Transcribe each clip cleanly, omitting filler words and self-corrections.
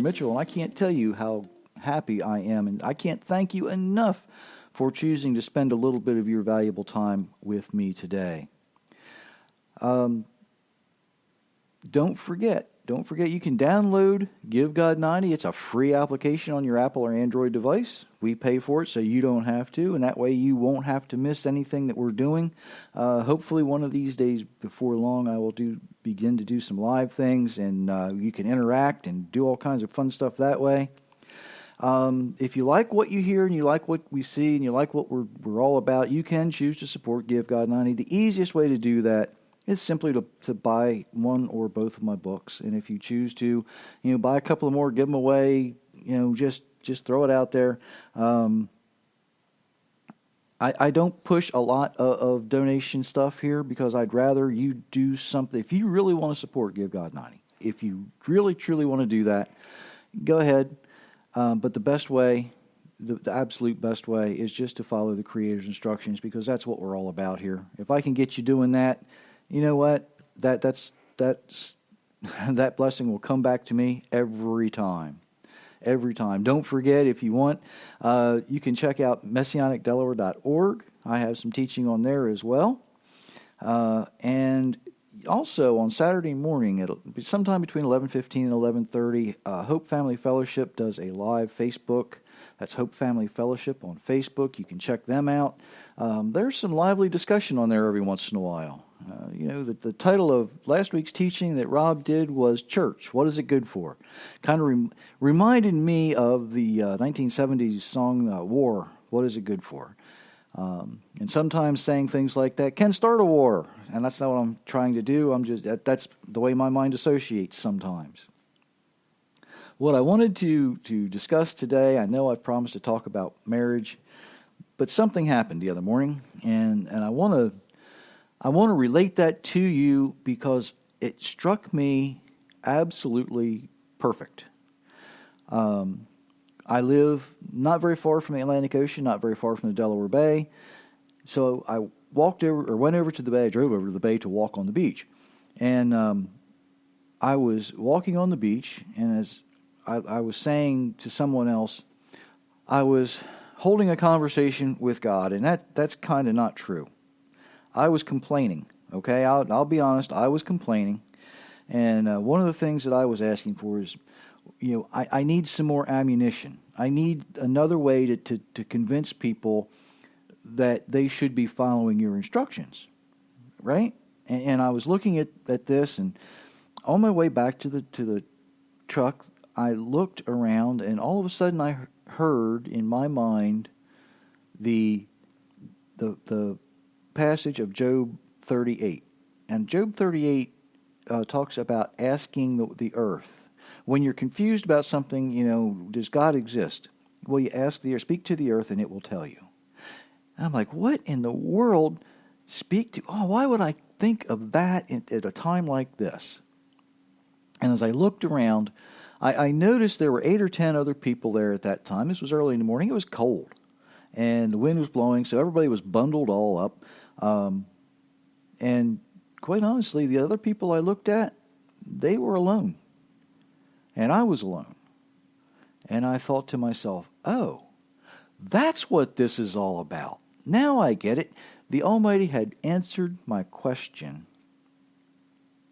Mitchell, and I can't tell you how happy I am, and I can't thank you enough for choosing to spend a little bit of your valuable time with me today. Don't forget you can download Give God 90. It's a free application on your Apple or Android device. We pay for it so you don't have to, and that way you won't have to miss anything that we're doing. Hopefully one of these days before long I will begin to do some live things, and you can interact and do all kinds of fun stuff that way. If you like what you hear and you like what we see and you like what we're all about, you can choose to support Give God 90. The easiest way to do that is simply to buy one or both of my books. And if you choose to, buy a couple of more, give them away, just throw it out there. I don't push a lot of donation stuff here because I'd rather you do something. If you really want to support Give God 90, if you really, truly want to do that, go ahead. But the best way, the absolute best way, is just to follow the Creator's instructions, because that's what we're all about here. If I can get you doing that, you know what? That's that blessing will come back to me every time. Every time. Don't forget, if you want, you can check out messianicdelaware.org. I have some teaching on there as well. And also on Saturday morning, it'll be sometime between 11:15 and 11:30. Hope Family Fellowship does a live Facebook. That's Hope Family Fellowship on Facebook. You can check them out. There's some lively discussion on there every once in a while. The title of last week's teaching that Rob did was Church, What Is It Good For? Kind of reminded me of the 1970s song War, What Is It Good For? And sometimes saying things like that can start a war, and that's not what I'm trying to do. That's the way my mind associates sometimes. What I wanted to discuss today, I know I've promised to talk about marriage, but something happened the other morning, and I want to relate that to you because it struck me absolutely perfect. I live not very far from the Atlantic Ocean, not very far from the Delaware Bay. So I went over to the bay, drove over to the bay to walk on the beach. And I was walking on the beach, and as I was saying to someone else, I was holding a conversation with God, and that's kind of not true. I was complaining, okay? I'll be honest, I was complaining. And one of the things that I was asking for is, I need some more ammunition. I need another way to convince people that they should be following your instructions, right? And I was looking at this, and on my way back to the truck, I looked around, and all of a sudden I heard in my mind the passage of Job 38. And Job 38 talks about asking the earth. When you're confused about something, does God exist? Well, you ask the earth, speak to the earth, and it will tell you. And I'm like, what in the world? Why would I think of that at a time like this? And as I looked around, I noticed there were 8 or 10 other people there at that time. This was early in the morning. It was cold, and the wind was blowing, so everybody was bundled all up. And quite honestly, the other people I looked at, they were alone. And I was alone. And I thought to myself, oh, that's what this is all about. Now I get it. The Almighty had answered my question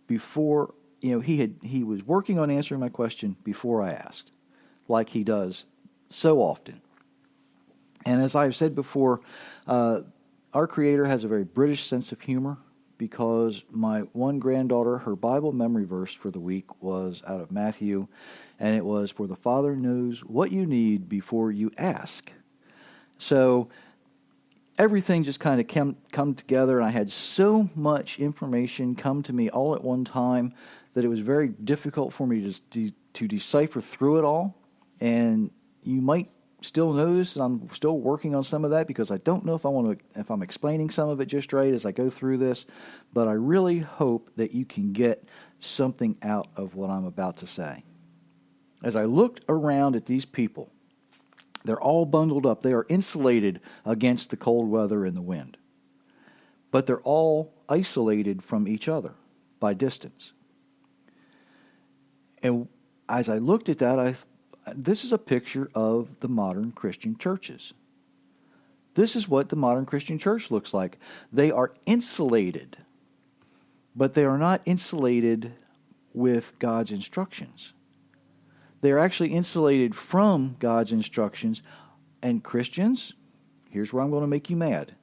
before, he was working on answering my question before I asked, like he does so often. And as I've said before, our Creator has a very British sense of humor, because my one granddaughter, her Bible memory verse for the week was out of Matthew, and it was, "For the Father knows what you need before you ask." So everything just kind of come together, and I had so much information come to me all at one time that it was very difficult for me to decipher through it all. And you might still notice that I'm still working on some of that, because I don't know if I'm explaining some of it just right as I go through this, but I really hope that you can get something out of what I'm about to say. As I looked around at these people, they're all bundled up. They are insulated against the cold weather and the wind, but they're all isolated from each other by distance. And as I looked at that, this is a picture of the modern Christian churches. This is what the modern Christian church looks like. They are insulated, but they are not insulated with God's instructions. They are actually insulated from God's instructions. And Christians, here's where I'm going to make you mad.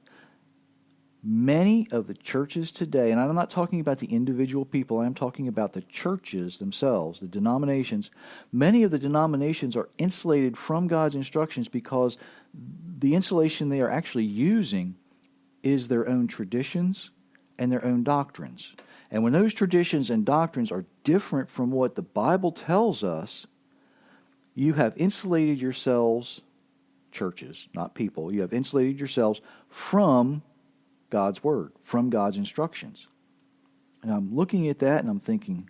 Many of the churches today, and I'm not talking about the individual people, I'm talking about the churches themselves, the denominations. Many of the denominations are insulated from God's instructions because the insulation they are actually using is their own traditions and their own doctrines. And when those traditions and doctrines are different from what the Bible tells us, you have insulated yourselves, churches, not people, you have insulated yourselves from God's Word, from God's instructions. And I'm looking at that and I'm thinking,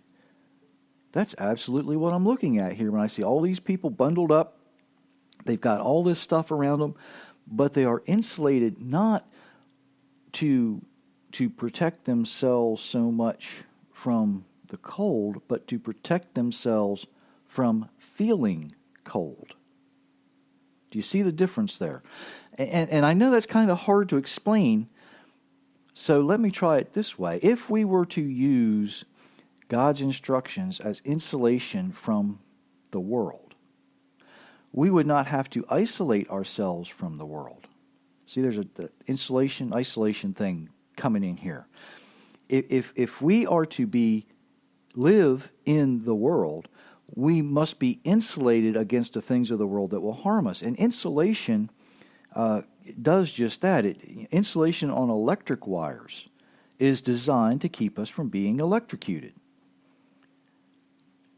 that's absolutely what I'm looking at here when I see all these people bundled up. They've got all this stuff around them, but they are insulated not to protect themselves so much from the cold, but to protect themselves from feeling cold. Do you see the difference there? And I know that's kind of hard to explain, so let me try it this way. If we were to use God's instructions as insulation from the world, we would not have to isolate ourselves from the world. See, there's the isolation thing coming in here. If we are to live in the world, we must be insulated against the things of the world that will harm us. And insulation does just that. Insulation on electric wires is designed to keep us from being electrocuted.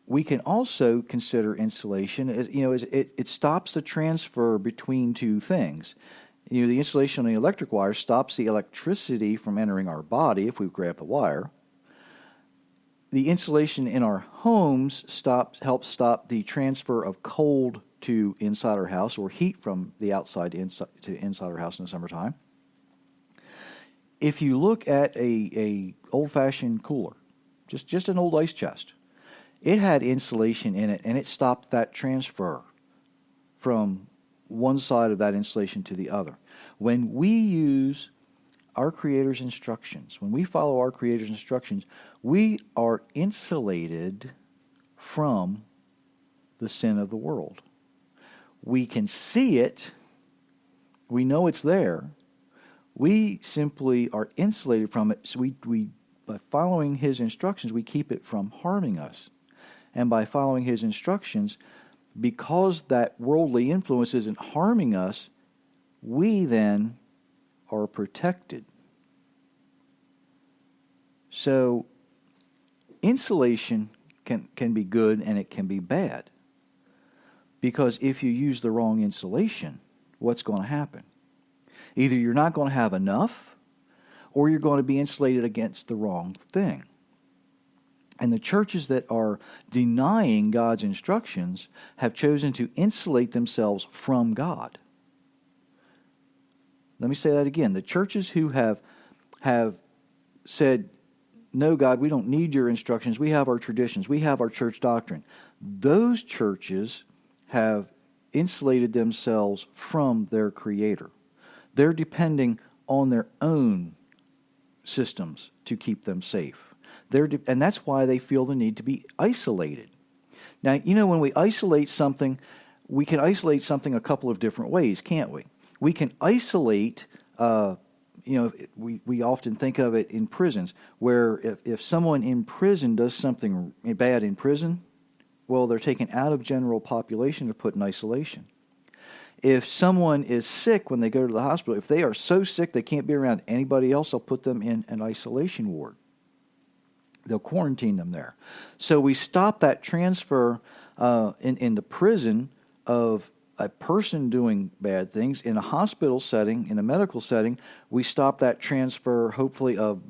We can also consider insulation as, it stops the transfer between two things. The insulation on the electric wire stops the electricity from entering our body if we grab the wire. The insulation in our homes helps stop the transfer of cold to inside our house, or heat from the outside to inside our house in the summertime. If you look at a old-fashioned cooler, just an old ice chest, it had insulation in it, and it stopped that transfer from one side of that insulation to the other. When we use our Creator's instructions, when we follow our Creator's instructions, we are insulated from the sin of the world. We can see it. We know it's there. We simply are insulated from it. So we by following His instructions, we keep it from harming us. And by following His instructions, because that worldly influence isn't harming us, we then are protected. So insulation can be good and it can be bad. Because if you use the wrong insulation, what's going to happen? Either you're not going to have enough, or you're going to be insulated against the wrong thing. And the churches that are denying God's instructions have chosen to insulate themselves from God. Let me say that again. The churches who have said, no, God, we don't need your instructions. We have our traditions. We have our church doctrine. Those churches have insulated themselves from their Creator. They're depending on their own systems to keep them safe. And that's why they feel the need to be isolated. Now, when we isolate something, we can isolate something a couple of different ways, can't we? We can isolate, we often think of it in prisons, where if someone in prison does something bad in prison, well, they're taken out of general population to put in isolation. If someone is sick when they go to the hospital, if they are so sick they can't be around anybody else, they'll put them in an isolation ward. They'll quarantine them there. So we stop that transfer in the prison of a person doing bad things. In a hospital setting, in a medical setting, we stop that transfer, hopefully, of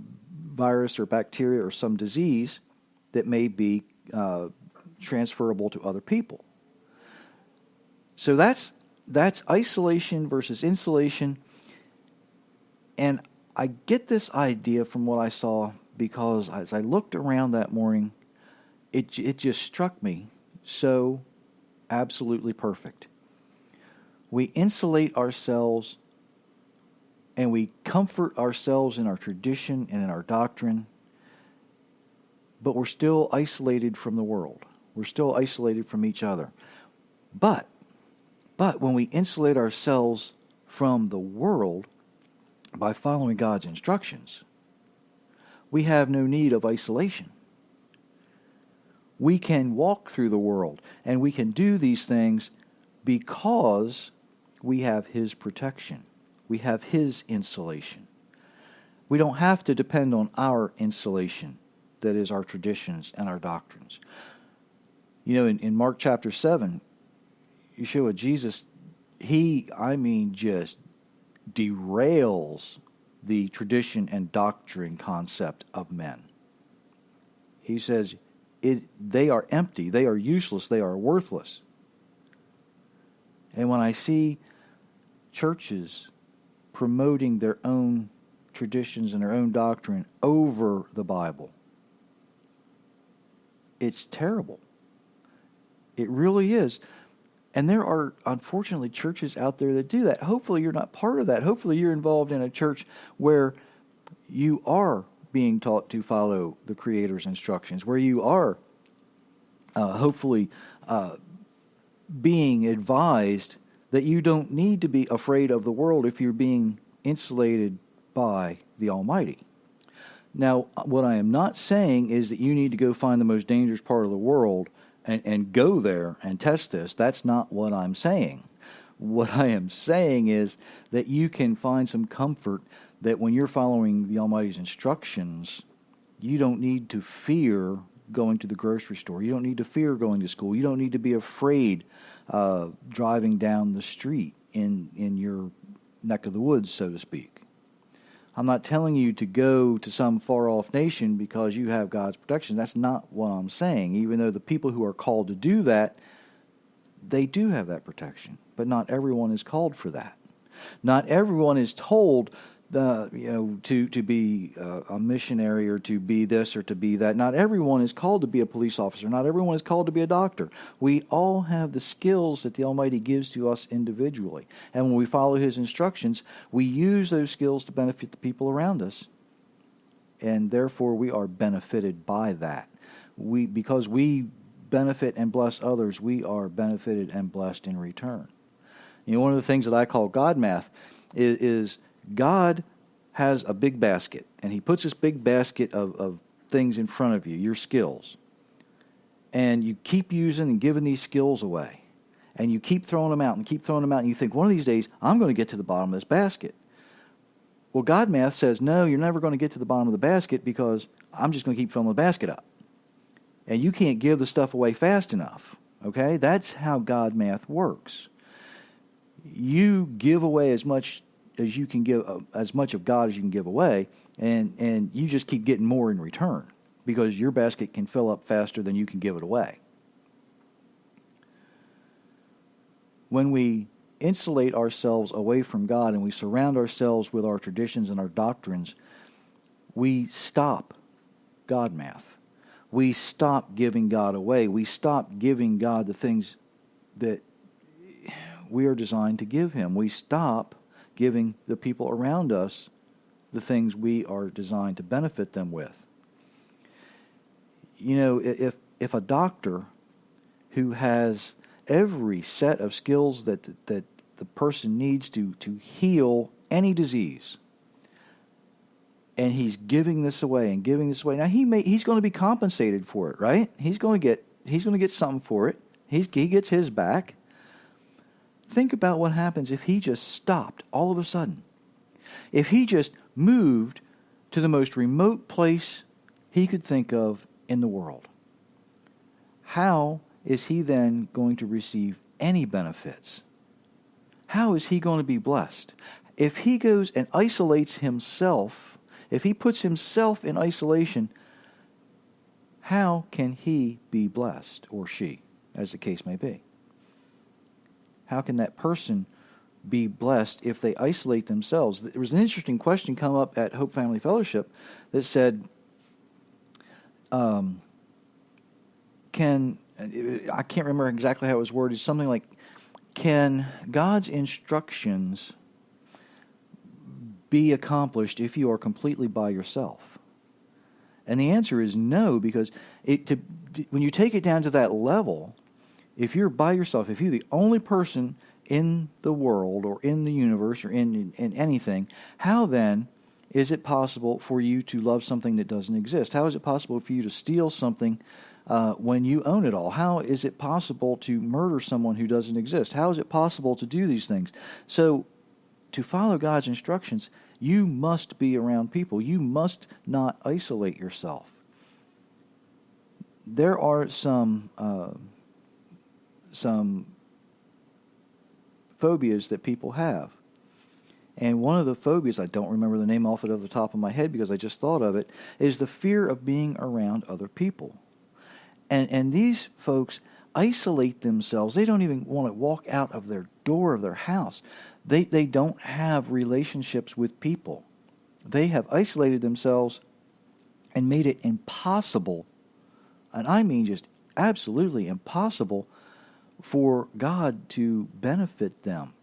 virus or bacteria or some disease that may be transferable to other people. So that's isolation versus insulation. And I get this idea from what I saw because as I looked around that morning, it just struck me so absolutely perfect. We insulate ourselves and we comfort ourselves in our tradition and in our doctrine, but we're still isolated from the world. We're still isolated from each other. But when we insulate ourselves from the world by following God's instructions, we have no need of isolation. We can walk through the world, and we can do these things because we have His protection. We have His insulation. We don't have to depend on our insulation, that is our traditions and our doctrines. You know, in Mark chapter 7, Yeshua, Jesus, just derails the tradition and doctrine concept of men. He says, they are empty, they are useless, they are worthless. And when I see churches promoting their own traditions and their own doctrine over the Bible, it's terrible. It really is. And there are, unfortunately, churches out there that do that. Hopefully you're not part of that. Hopefully you're involved in a church where you are being taught to follow the Creator's instructions, where you are hopefully being advised that you don't need to be afraid of the world if you're being insulated by the Almighty. Now, what I am not saying is that you need to go find the most dangerous part of the world and go there and test this. That's not what I'm saying. What I am saying is that you can find some comfort that when you're following the Almighty's instructions, you don't need to fear going to the grocery store. You don't need to fear going to school. You don't need to be afraid driving down the street in your neck of the woods, so to speak. I'm not telling you to go to some far-off nation because you have God's protection. That's not what I'm saying. Even though the people who are called to do that, they do have that protection. But not everyone is called for that. Not everyone is told to be a missionary or to be this or to be that. Not everyone is called to be a police officer. Not everyone is called to be a doctor. We all have the skills that the Almighty gives to us individually. And when we follow His instructions, we use those skills to benefit the people around us. And therefore we are benefited by that. Because we benefit and bless others, we are benefited and blessed in return. You know, one of the things that I call God math is God has a big basket, and He puts this big basket of things in front of you, your skills. And you keep using and giving these skills away. And you keep throwing them out and keep throwing them out, and you think, one of these days, I'm going to get to the bottom of this basket. Well, God math says, no, you're never going to get to the bottom of the basket because I'm just going to keep filling the basket up. And you can't give the stuff away fast enough. Okay? That's how God math works. You give away as much as you can give, as much of God as you can give away, and you just keep getting more in return because your basket can fill up faster than you can give it away. When we insulate ourselves away from God and we surround ourselves with our traditions and our doctrines, we stop God math. We stop giving God away. We stop giving God the things that we are designed to give Him. We stop giving the people around us the things we are designed to benefit them with. You know, if a doctor who has every set of skills that the person needs to heal any disease, and he's giving this away and giving this away, now he's going to be compensated for it, right? He's going to get something for it. He gets his back. Think about what happens if he just stopped all of a sudden. If he just moved to the most remote place he could think of in the world. How is he then going to receive any benefits? How is he going to be blessed? If he goes and isolates himself, if he puts himself in isolation, how can he be blessed, or she, as the case may be? How can that person be blessed if they isolate themselves? There was an interesting question come up at Hope Family Fellowship that said, can I can't remember exactly how it was worded, something like, can God's instructions be accomplished if you are completely by yourself? And the answer is no, because when you take it down to that level, if you're by yourself, if you're the only person in the world or in the universe or in anything, how then is it possible for you to love something that doesn't exist? How is it possible for you to steal something when you own it all? How is it possible to murder someone who doesn't exist? How is it possible to do these things? So, to follow God's instructions, you must be around people. You must not isolate yourself. There are some phobias that people have. And one of the phobias, I don't remember the name off it off the top of my head because I just thought of it, is the fear of being around other people. And these folks isolate themselves. They don't even want to walk out of their door of their house. They don't have relationships with people. They have isolated themselves and made it impossible, and I mean just absolutely impossible, for God to benefit them.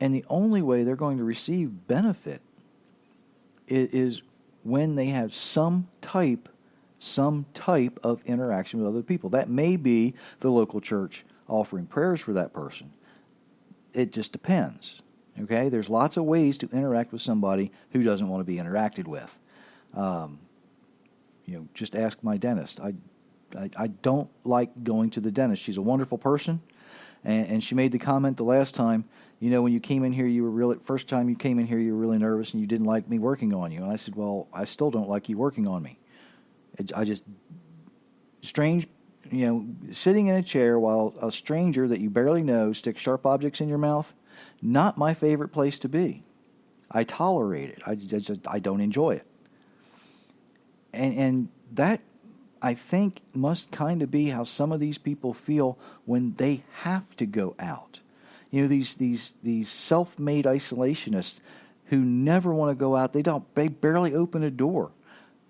And the only way they're going to receive benefit is when they have some type of interaction with other people. That may be the local church offering prayers for that person. It just depends. Okay? There's lots of ways to interact with somebody who doesn't want to be interacted with. Just ask my dentist. I don't like going to the dentist. She's a wonderful person, and she made the comment the last time, when you came in here, first time you came in here, you were really nervous and you didn't like me working on you. And I said, well, I still don't like you working on me. Strange, sitting in a chair while a stranger that you barely know sticks sharp objects in your mouth, not my favorite place to be. I tolerate it. I don't enjoy it. And that, I think, must kind of be how some of these people feel when they have to go out. These self-made isolationists who never want to go out. They barely open a door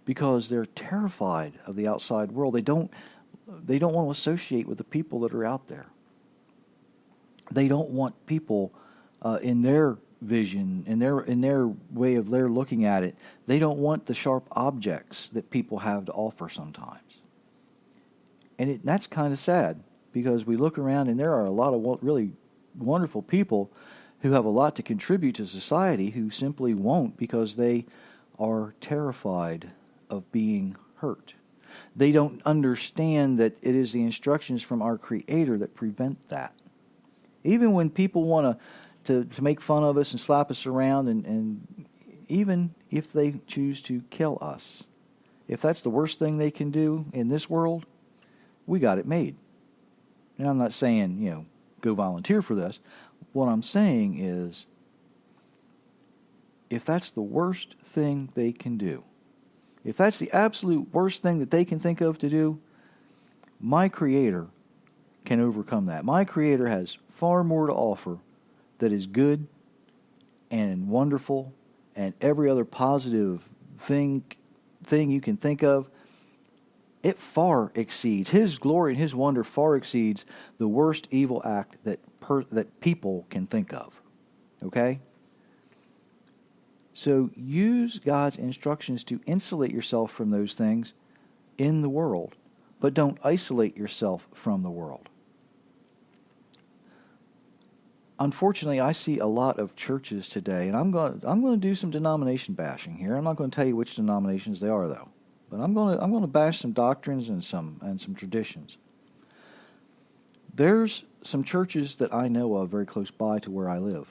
because they're terrified of the outside world. They don't want to associate with the people that are out there. They don't want people in their vision, in their way of their looking at it. They don't want the sharp objects that people have to offer sometimes. And that's kind of sad, because we look around and there are a lot of really wonderful people who have a lot to contribute to society who simply won't, because they are terrified of being hurt. They don't understand that it is the instructions from our Creator that prevent that. Even when people want to make fun of us and slap us around, and even if they choose to kill us, if that's the worst thing they can do in this world, we got it made. And I'm not saying, go volunteer for this. What I'm saying is, if that's the worst thing they can do, if that's the absolute worst thing that they can think of to do, my Creator can overcome that. My Creator has far more to offer that is good and wonderful and every other positive thing you can think of. It far exceeds, His glory and His wonder far exceeds the worst evil act that people can think of. Okay? So use God's instructions to insulate yourself from those things in the world, but don't isolate yourself from the world. Unfortunately, I see a lot of churches today, and I'm going to do some denomination bashing here. I'm not going to tell you which denominations they are, though. But I'm going to bash some doctrines and some traditions. There's some churches that I know of very close by to where I live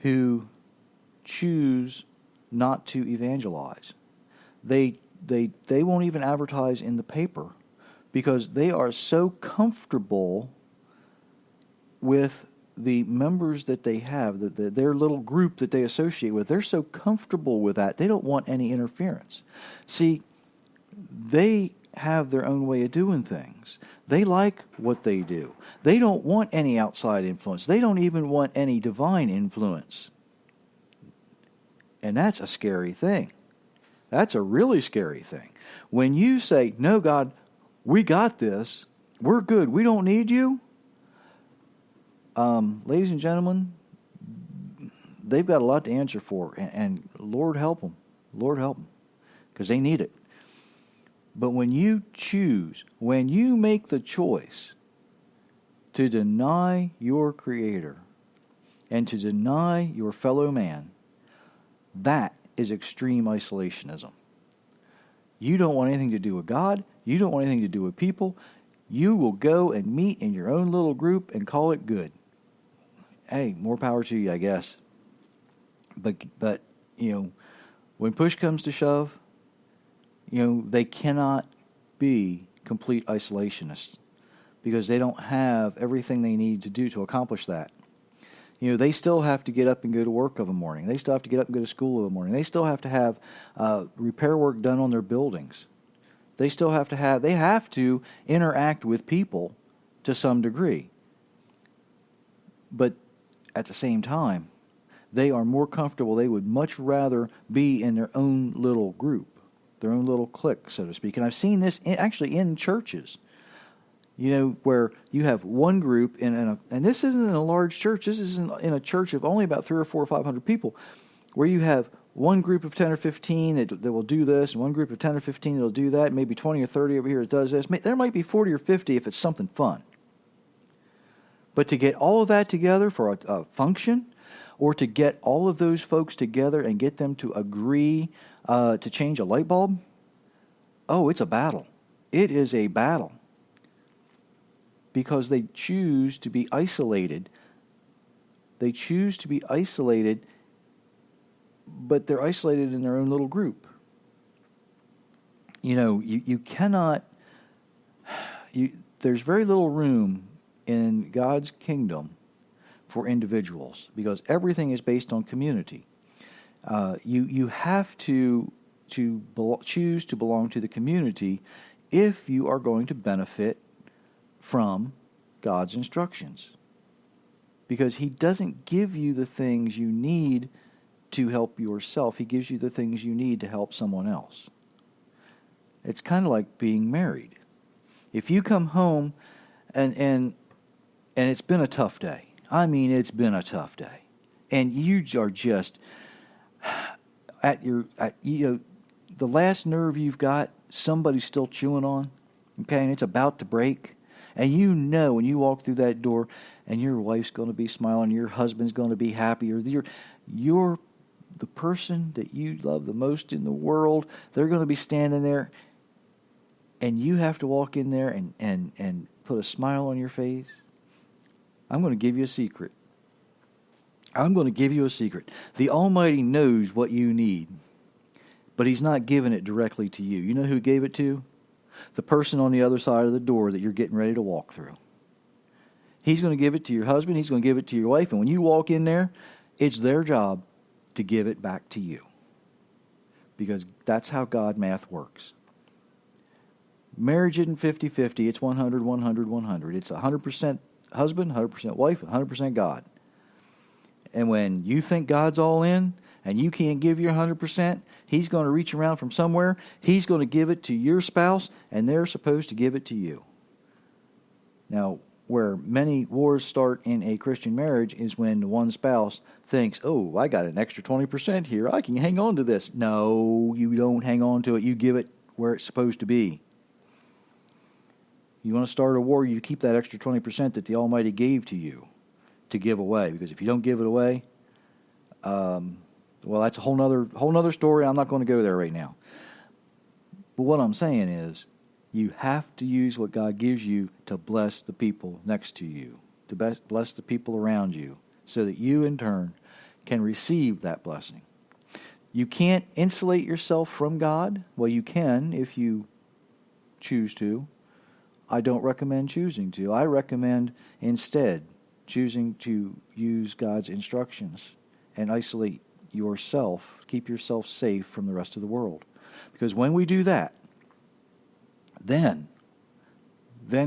who choose not to evangelize. They won't even advertise in the paper because they are so comfortable with the members that they have, their little group that they associate with. They're so comfortable with that, they don't want any interference. See, they have their own way of doing things. They like what they do. They don't want any outside influence. They don't even want any divine influence. And that's a scary thing. That's a really scary thing. When you say, no, God, we got this. We're good. We don't need you. Ladies and gentlemen, they've got a lot to answer for, and Lord help them. Lord help them, because they need it. But when you make the choice to deny your Creator and to deny your fellow man, that is extreme isolationism. You don't want anything to do with God. You don't want anything to do with people. You will go and meet in your own little group and call it good. Hey, more power to you, I guess. But when push comes to shove, they cannot be complete isolationists because they don't have everything they need to do to accomplish that. They still have to get up and go to work of a morning. They still have to get up and go to school of a morning. They still have to have repair work done on their buildings. They have to interact with people to some degree. But at the same time, they are more comfortable. They would much rather be in their own little group, their own little clique, so to speak. And I've seen this actually in churches, where you have one group, and this isn't in a large church. This is in a church of only about 300 or 400 or 500 people, where you have one group of 10 or 15 that will do this, and one group of 10 or 15 that will do that, maybe 20 or 30 over here that does this. There might be 40 or 50 if it's something fun. But to get all of that together for a function, or to get all of those folks together and get them to agree to change a light bulb, it's a battle. It is a battle. Because they choose to be isolated. They choose to be isolated, but they're isolated in their own little group. You cannot... there's very little room in God's kingdom for individuals, because everything is based on community. You have to choose to belong to the community if you are going to benefit from God's instructions. Because He doesn't give you the things you need to help yourself. He gives you the things you need to help someone else. It's kind of like being married. If you come home and it's been a tough day. I mean, it's been a tough day. And you are just the last nerve you've got, somebody's still chewing on, okay, and it's about to break. And when you walk through that door and your wife's going to be smiling, your husband's going to be happy, or you're the person that you love the most in the world, they're going to be standing there, and you have to walk in there and put a smile on your face. I'm going to give you a secret. The Almighty knows what you need, but He's not giving it directly to you. You know who gave it to? The person on the other side of the door that you're getting ready to walk through. He's going to give it to your husband. He's going to give it to your wife. And when you walk in there, it's their job to give it back to you. Because that's how God math works. Marriage isn't 50-50. It's 100, 100, 100. It's 100% husband, 100% wife, 100% God. And when you think God's all in and you can't give your 100%, He's going to reach around from somewhere. He's going to give it to your spouse, and they're supposed to give it to you. Now, where many wars start in a Christian marriage is when the one spouse thinks, I got an extra 20% here. I can hang on to this. No, you don't hang on to it. You give it where it's supposed to be. You want to start a war, you keep that extra 20% that the Almighty gave to you to give away. Because if you don't give it away, that's a whole nother story. I'm not going to go there right now. But what I'm saying is, you have to use what God gives you to bless the people next to you, to bless the people around you, so that you, in turn, can receive that blessing. You can't insulate yourself from God. Well, you can if you choose to. I don't recommend choosing to. I recommend instead choosing to use God's instructions and isolate yourself, keep yourself safe from the rest of the world. Because when we do that, then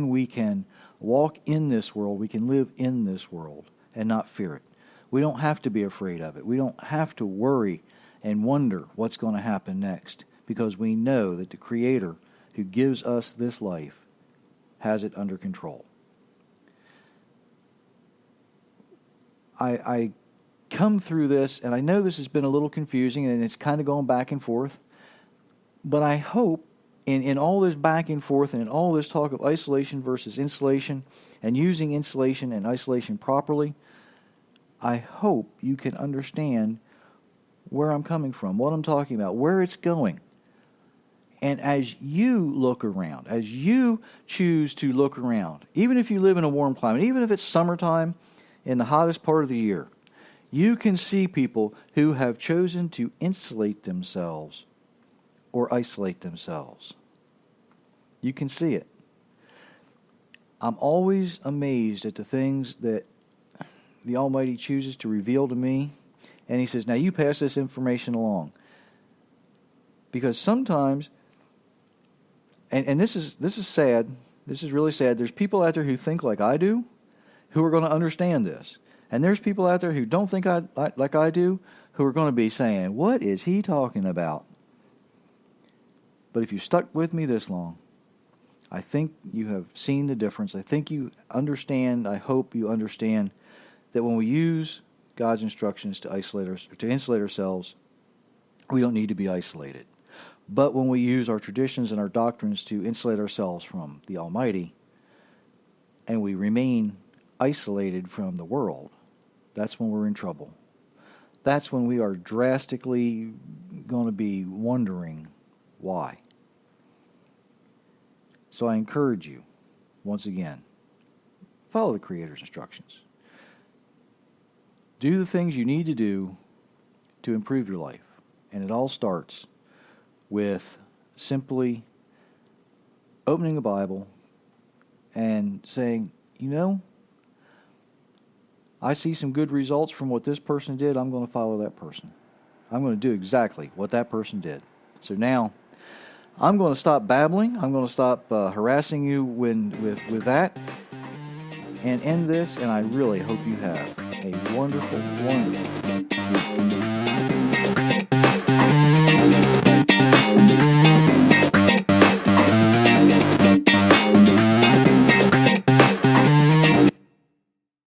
we can walk in this world, we can live in this world and not fear it. We don't have to be afraid of it. We don't have to worry and wonder what's going to happen next, because we know that the Creator who gives us this life has it under control. I come through this, and I know this has been a little confusing, and it's kind of going back and forth, but I hope in all this back and forth and in all this talk of isolation versus insulation and using insulation and isolation properly, I hope you can understand where I'm coming from, what I'm talking about, where it's going. And as you look around, as you choose to look around, even if you live in a warm climate, even if it's summertime in the hottest part of the year, you can see people who have chosen to insulate themselves or isolate themselves. You can see it. I'm always amazed at the things that the Almighty chooses to reveal to me. And He says, now you pass this information along. Because sometimes, and this is sad, this is really sad, there's people out there who think like I do, who are going to understand this. And there's people out there who don't think like I do, who are going to be saying, what is he talking about? But if you stuck with me this long, I think you have seen the difference. I think you understand, I hope you understand, that when we use God's instructions to insulate ourselves, we don't need to be isolated. But when we use our traditions and our doctrines to insulate ourselves from the Almighty, and we remain isolated from the world, that's when we're in trouble. That's when we are drastically going to be wondering why. So I encourage you, once again, follow the Creator's instructions. Do the things you need to do to improve your life. And it all starts with simply opening a Bible and saying, I see some good results from what this person did. I'm going to follow that person. I'm going to do exactly what that person did. So now, I'm going to stop babbling. I'm going to stop harassing you with that and end this. And I really hope you have a wonderful, wonderful week.